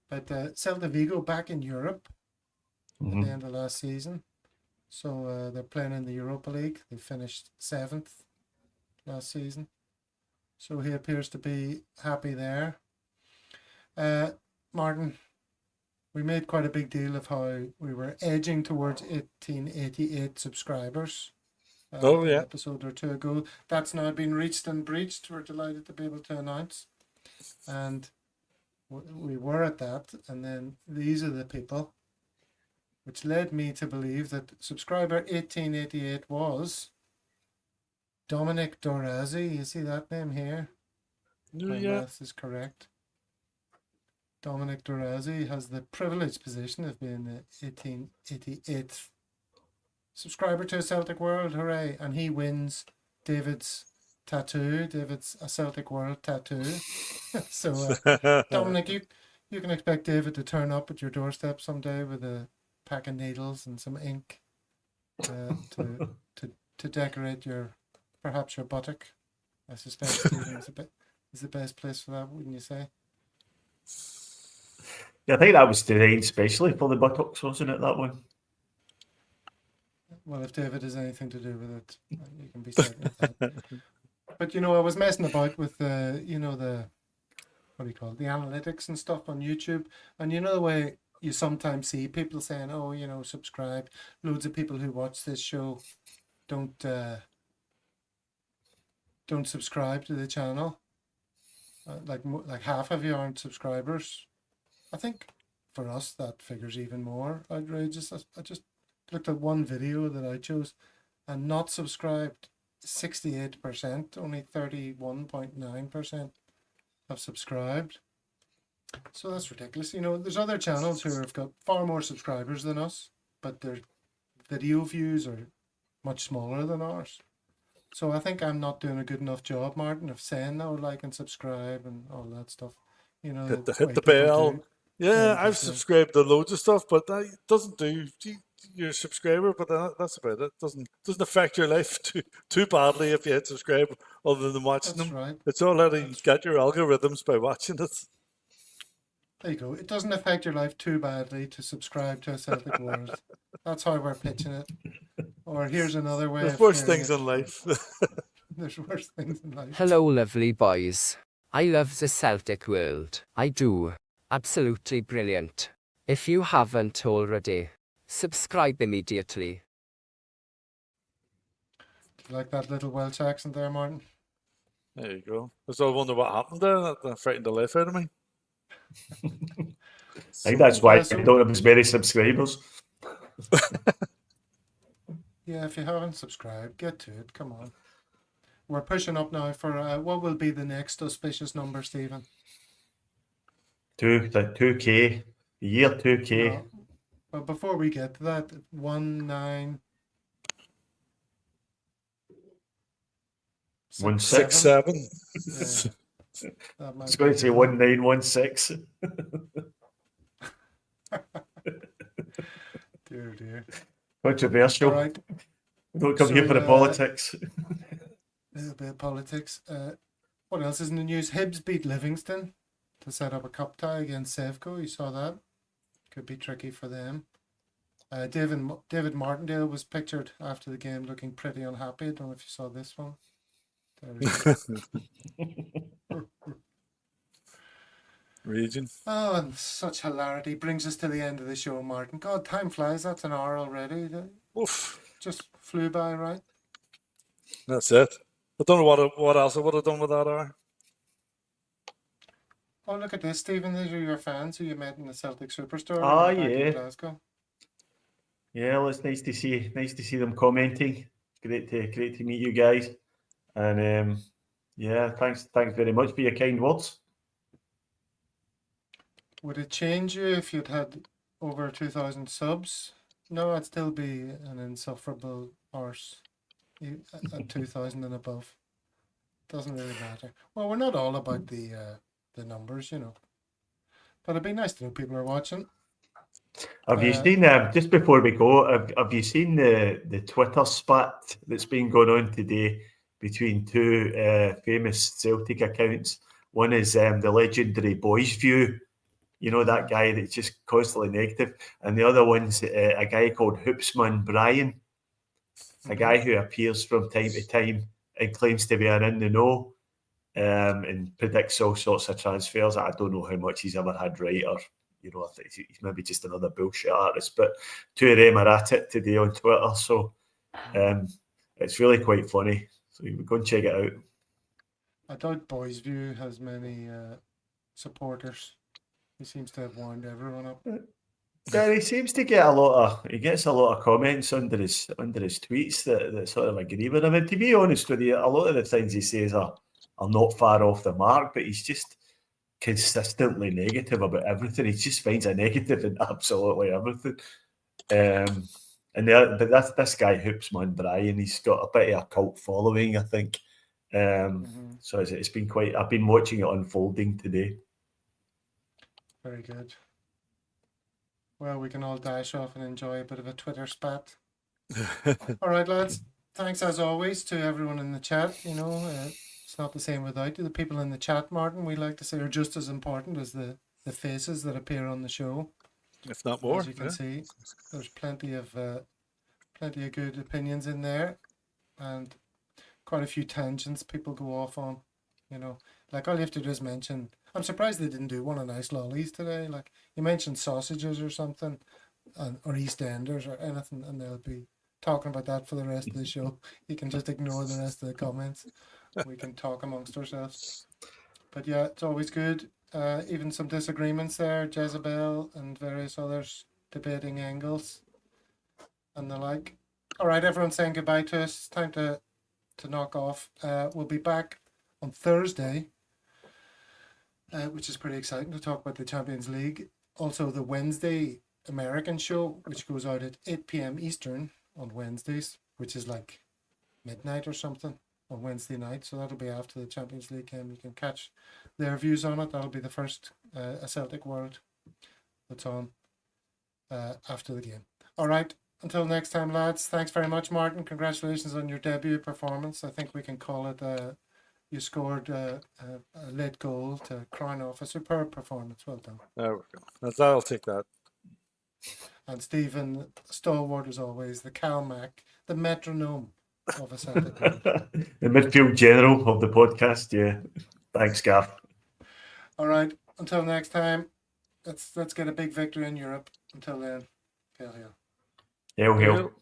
But Celta Vigo back in Europe at the end of last season. So they're playing in the Europa League. They finished 7th last season. So he appears to be happy there. Martin, we made quite a big deal of how we were edging towards 1888 subscribers. An episode or two ago. That's now been reached and breached. We're delighted to be able to announce. And we were at that. And then these are the people, which led me to believe that subscriber 1888 was Dominic Dorazzi. You see that name here? My math is correct. Dominic Dorazzi has the privileged position of being the 1888th subscriber to a Celtic World, hooray! And he wins David's tattoo. David's a Celtic World tattoo. So, Dominic, you can expect David to turn up at your doorstep someday with a pack of needles and some ink to decorate perhaps your buttock. I suspect Stephen is the best place for that, wouldn't you say? Yeah, I think that was designed specially for the buttocks, wasn't it, that one? Well, if David has anything to do with it, you can be certain of that. But, I was messing about with the what do you call it, the analytics and stuff on YouTube. And the way you sometimes see people saying, oh, subscribe. Loads of people who watch this show don't subscribe to the channel. Like half of you aren't subscribers. I think for us that figure's even more outrageous. I just looked at one video that I chose, and not subscribed 68%, only 31.9% have subscribed. So that's ridiculous. There's other channels who have got far more subscribers than us, but their video views are much smaller than ours. So I think I'm not doing a good enough job, Martin, of saying like and subscribe and all that stuff. Hit the bell. Yeah, I've subscribed to loads of stuff, but that doesn't do. You're a subscriber, but that's about it. Doesn't affect your life too badly if you hit subscribe, other than watching them. Right. It's already got your algorithms by watching it. There you go. It doesn't affect your life too badly to subscribe to a Celtic World. That's how we're pitching it. Or here's another way. There's worse things in life. There's worse things in life. Hello, lovely boys. I love the Celtic World. I do. Absolutely brilliant. If you haven't already, subscribe immediately. Do you like that little Welsh accent there, Martin? There you go. I was all wonder what happened there. That frightened the life out of me. I think that's why we don't have as many subscribers. Yeah, if you haven't subscribed, get to it. Come on. We're pushing up now for what will be the next auspicious number, Stephen? 2K. The year 2K. No. But before we get to that, 19... 167. I was going to say 1916. Dear. Controversial. Right. We don't come here for the politics. A little bit of politics. What else is in the news? Hibs beat Livingston to set up a cup tie against Sevco. You saw that? Could be tricky for them. David Martindale was pictured after the game looking pretty unhappy. I don't know if you saw this one. Region. Oh, and such hilarity brings us to the end of the show, Martin. God, time flies. That's an hour already. Oof. Just flew by, right? That's it. I don't know what else I would have done with that hour. Oh, look at this, Stephen. These are your fans who you met in the Celtic Superstore. Oh, back in yeah. Glasgow. Yeah, well, it's nice to see them commenting. Great to meet you guys. And yeah, thanks very much for your kind words. Would it change you if you'd had over 2,000 subs? No, I'd still be an insufferable arse at 2,000 and above. Doesn't really matter. Well, we're not all about the numbers, but it'd be nice to know people are watching. Have you seen just before we go? Have you seen the Twitter spat that's been going on today between two famous Celtic accounts? One is the legendary Boys View. That guy that's just constantly negative. And the other one's a guy called Hoopsman Brian, a guy who appears from time to time and claims to be an in the know and predicts all sorts of transfers. I don't know how much he's ever had right, or I think he's maybe just another bullshit artist. But two of them are at it today on Twitter, so it's really quite funny. So you go and check it out. I doubt Boys View has many supporters. He seems to have warmed everyone up. Yeah, he seems to get he gets a lot of comments under his tweets that sort of agree with him. And to be honest with you, a lot of the things he says are not far off the mark, but he's just consistently negative about everything. He just finds a negative in absolutely everything. And this guy Hoopsman Brian, he's got a bit of a cult following, I think. So it's been quite. I've been watching it unfolding today. Very good. Well, we can all dash off and enjoy a bit of a Twitter spat. All right, lads. Thanks as always to everyone in the chat. It's not the same without you. The people in the chat, Martin, we like to say are just as important as the faces that appear on the show. If not more. As you can see, there's plenty of good opinions in there, and quite a few tangents people go off on. Like all you have to do is mention. I'm surprised they didn't do one of nice lollies today. Like you mentioned sausages or something, or EastEnders or anything, and they'll be talking about that for the rest of the show. You can just ignore the rest of the comments. We can talk amongst ourselves. But yeah, it's always good. Even some disagreements there, Jezebel and various others debating angles and the like. All right, everyone's saying goodbye to us. It's time to knock off. We'll be back on Thursday, which is pretty exciting to talk about the Champions League. Also, the Wednesday American show, which goes out at 8 p.m. Eastern on Wednesdays, which is like midnight or something on Wednesday night. So that'll be after the Champions League game. You can catch their views on it. That'll be the first A Celtic World that's on after the game. All right. Until next time, lads. Thanks very much, Martin. Congratulations on your debut performance. I think we can call it you scored a late goal to crown off a superb performance. Well done. There we go. I'll take that. And Stephen, stalwart as always, the Calmac, the metronome of A Celtic. The midfield general of the podcast. Yeah. Thanks, Gav. All right. Until next time, let's get a big victory in Europe. Until then, hail, hail. Hail, hail.